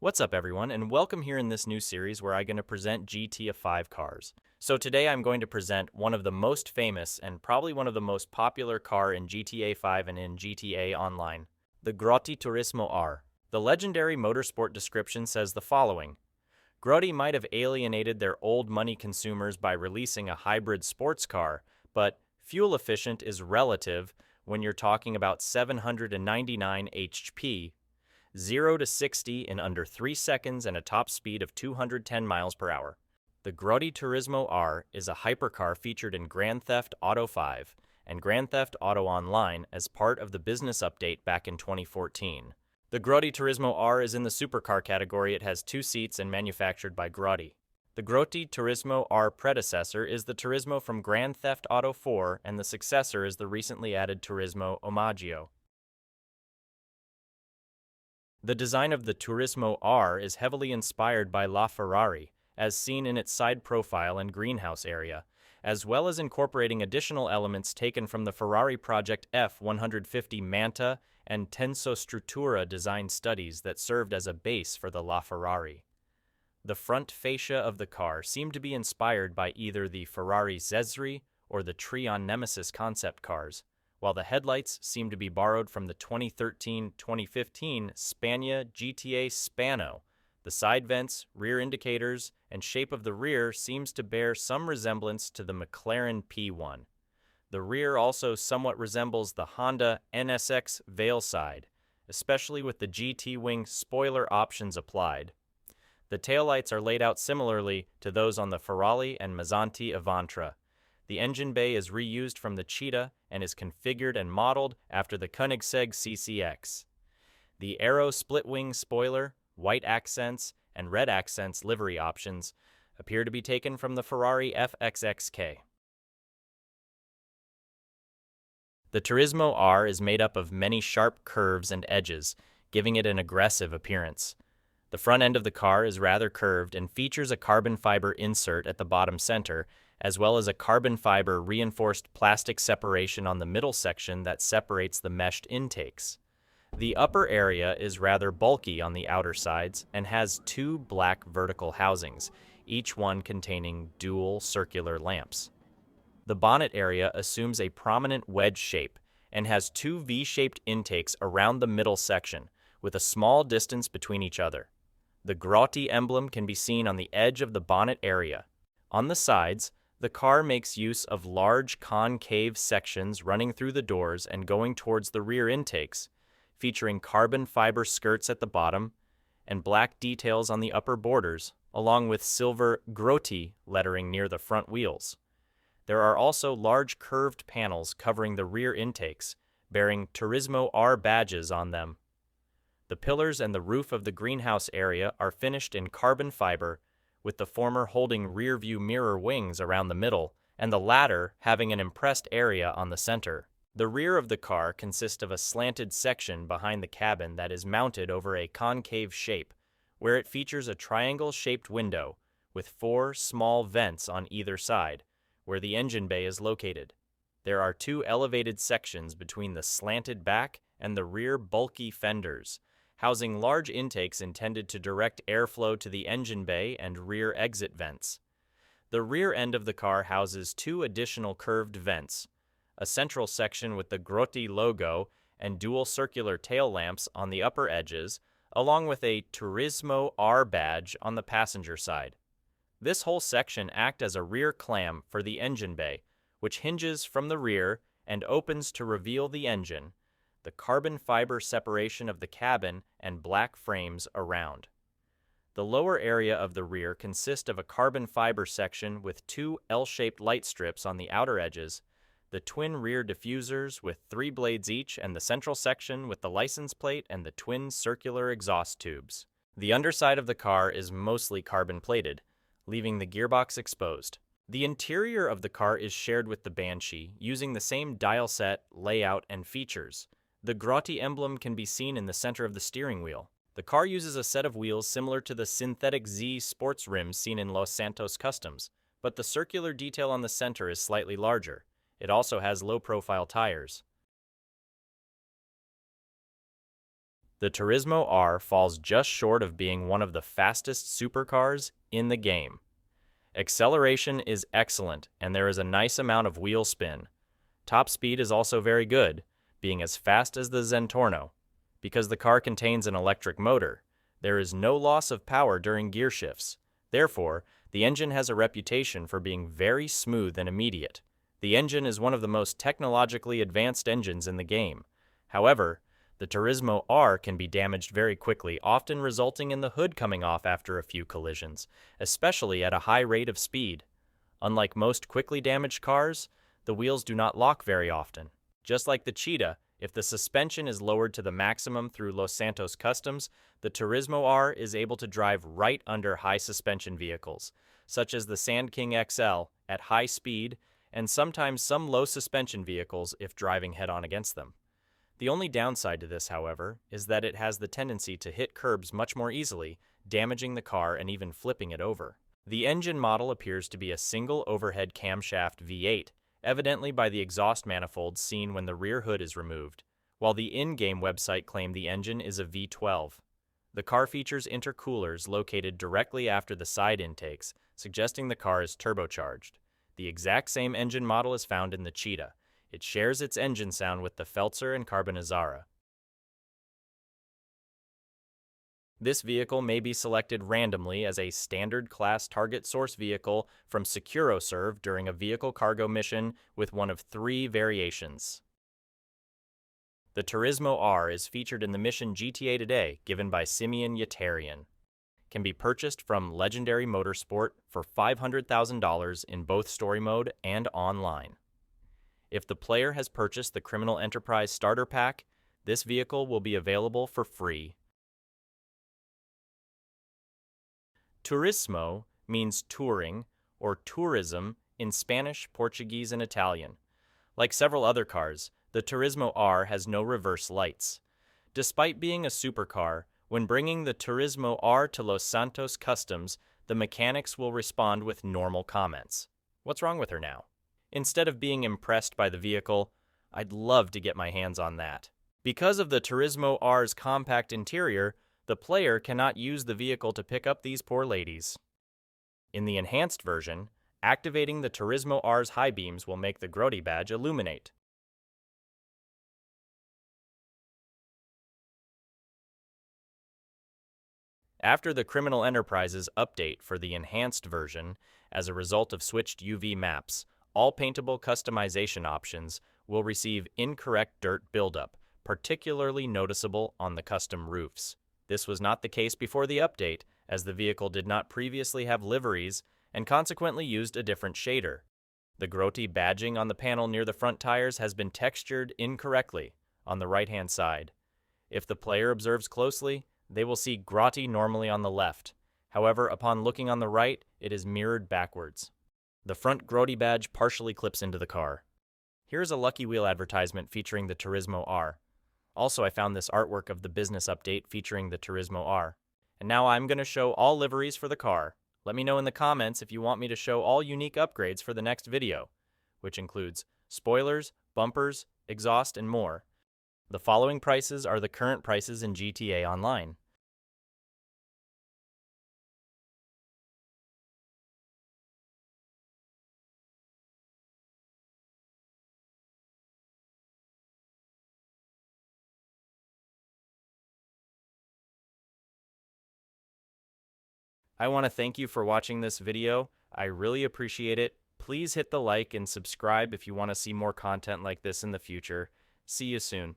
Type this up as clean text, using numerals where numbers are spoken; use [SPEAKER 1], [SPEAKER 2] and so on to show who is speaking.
[SPEAKER 1] What's up, everyone, and welcome here in this new series where I'm going to present GTA 5 cars. So today I'm going to present one of the most famous and probably one of the most popular car in GTA 5 and in GTA Online, the Grotti Turismo R. The legendary motorsport description says the following: Grotti might have alienated their old money consumers by releasing a hybrid sports car, but fuel efficient is relative when you're talking about 799 HP, 0 to 60 in under 3 seconds, and a top speed of 210 miles per hour. The Grotti Turismo R is a hypercar featured in Grand Theft Auto 5 and Grand Theft Auto Online as part of the business update back in 2014. The Grotti Turismo R is in the supercar category. It has 2 seats and manufactured by Grotti. The Grotti Turismo R predecessor is the Turismo from Grand Theft Auto 4, and the successor is the recently added Turismo Omaggio. The design of the Turismo R is heavily inspired by LaFerrari, as seen in its side profile and greenhouse area, as well as incorporating additional elements taken from the Ferrari Project F-150 Manta and Tensostruttura design studies that served as a base for the LaFerrari. The front fascia of the car seemed to be inspired by either the Ferrari Zesri or the Trion Nemesis concept cars, while the headlights seem to be borrowed from the 2013-2015 Spania GTA Spano. The side vents, rear indicators, and shape of the rear seems to bear some resemblance to the McLaren P1. The rear also somewhat resembles the Honda NSX Veilside, especially with the GT Wing spoiler options applied. The taillights are laid out similarly to those on the Ferrari and Mazzanti Avantra. The engine bay is reused from the Cheetah and is configured and modeled after the Koenigsegg CCX. The Aero split-wing spoiler, white accents, and red accents livery options appear to be taken from the Ferrari FXXK. The Turismo R is made up of many sharp curves and edges, giving it an aggressive appearance. The front end of the car is rather curved and features a carbon fiber insert at the bottom center, as well as a carbon fiber reinforced plastic separation on the middle section that separates the meshed intakes. The upper area is rather bulky on the outer sides and has 2 black vertical housings, each one containing dual circular lamps. The bonnet area assumes a prominent wedge shape and has 2 V-shaped intakes around the middle section, with a small distance between each other. The Grotti emblem can be seen on the edge of the bonnet area. On the sides, the car makes use of large concave sections running through the doors and going towards the rear intakes, featuring carbon fiber skirts at the bottom and black details on the upper borders, along with silver Grotti lettering near the front wheels. There are also large curved panels covering the rear intakes, bearing Turismo R badges on them. The pillars and the roof of the greenhouse area are finished in carbon fiber, with the former holding rear-view mirror wings around the middle, and the latter having an impressed area on the center. The rear of the car consists of a slanted section behind the cabin that is mounted over a concave shape, where it features a triangle-shaped window with 4 small vents on either side, where the engine bay is located. There are 2 elevated sections between the slanted back and the rear bulky fenders, housing large intakes intended to direct airflow to the engine bay and rear exit vents. The rear end of the car houses 2 additional curved vents, a central section with the Grotti logo and dual circular tail lamps on the upper edges, along with a Turismo R badge on the passenger side. This whole section acts as a rear clam for the engine bay, which hinges from the rear and opens to reveal the engine, the carbon fiber separation of the cabin, and black frames around. The lower area of the rear consists of a carbon fiber section with 2 L-shaped light strips on the outer edges, the twin rear diffusers with 3 blades each, and the central section with the license plate and the twin circular exhaust tubes. The underside of the car is mostly carbon plated, leaving the gearbox exposed. The interior of the car is shared with the Banshee, using the same dial set, layout, and features. The Grotti emblem can be seen in the center of the steering wheel. The car uses a set of wheels similar to the synthetic Z sports rims seen in Los Santos Customs, but the circular detail on the center is slightly larger. It also has low-profile tires. The Turismo R falls just short of being one of the fastest supercars in the game. Acceleration is excellent, and there is a nice amount of wheel spin. Top speed is also very good, being as fast as the Zentorno. Because the car contains an electric motor, there is no loss of power during gear shifts. Therefore, the engine has a reputation for being very smooth and immediate. The engine is one of the most technologically advanced engines in the game. However, the Turismo R can be damaged very quickly, often resulting in the hood coming off after a few collisions, especially at a high rate of speed. Unlike most quickly damaged cars, the wheels do not lock very often. Just like the Cheetah, if the suspension is lowered to the maximum through Los Santos Customs, the Turismo R is able to drive right under high suspension vehicles, such as the Sand King XL, at high speed, and sometimes some low suspension vehicles if driving head-on against them. The only downside to this, however, is that it has the tendency to hit curbs much more easily, damaging the car and even flipping it over. The engine model appears to be a single overhead camshaft V8, evidently by the exhaust manifolds seen when the rear hood is removed, while the in-game website claimed the engine is a V12. The car features intercoolers located directly after the side intakes, suggesting the car is turbocharged. The exact same engine model is found in the Cheetah. It shares its engine sound with the Feltzer and Carbonizara. This vehicle may be selected randomly as a standard class target source vehicle from SecuroServe during a vehicle cargo mission with one of 3 variations. The Turismo R is featured in the mission GTA Today given by Simeon Yetarian. Can be purchased from Legendary Motorsport for $500,000 in both story mode and online. If the player has purchased the Criminal Enterprise Starter Pack, this vehicle will be available for free. Turismo means touring or tourism in Spanish, Portuguese, and Italian. Like several other cars, the Turismo R has no reverse lights. Despite being a supercar, when bringing the Turismo R to Los Santos Customs, the mechanics will respond with normal comments. What's wrong with her now? Instead of being impressed by the vehicle, I'd love to get my hands on that. Because of the Turismo R's compact interior, the player cannot use the vehicle to pick up these poor ladies. In the enhanced version, activating the Turismo R's high beams will make the Grotti badge illuminate. After the Criminal Enterprises update for the enhanced version, as a result of switched UV maps, all paintable customization options will receive incorrect dirt buildup, particularly noticeable on the custom roofs. This was not the case before the update, as the vehicle did not previously have liveries and consequently used a different shader. The Grotti badging on the panel near the front tires has been textured incorrectly on the right-hand side. If the player observes closely, they will see Grotti normally on the left. However, upon looking on the right, it is mirrored backwards. The front Grotti badge partially clips into the car. Here is a Lucky Wheel advertisement featuring the Turismo R. Also, I found this artwork of the business update featuring the Turismo R. And now I'm going to show all liveries for the car. Let me know in the comments if you want me to show all unique upgrades for the next video, which includes spoilers, bumpers, exhaust, and more. The following prices are the current prices in GTA Online. I want to thank you for watching this video. I really appreciate it. Please hit the like and subscribe if you want to see more content like this in the future. See you soon.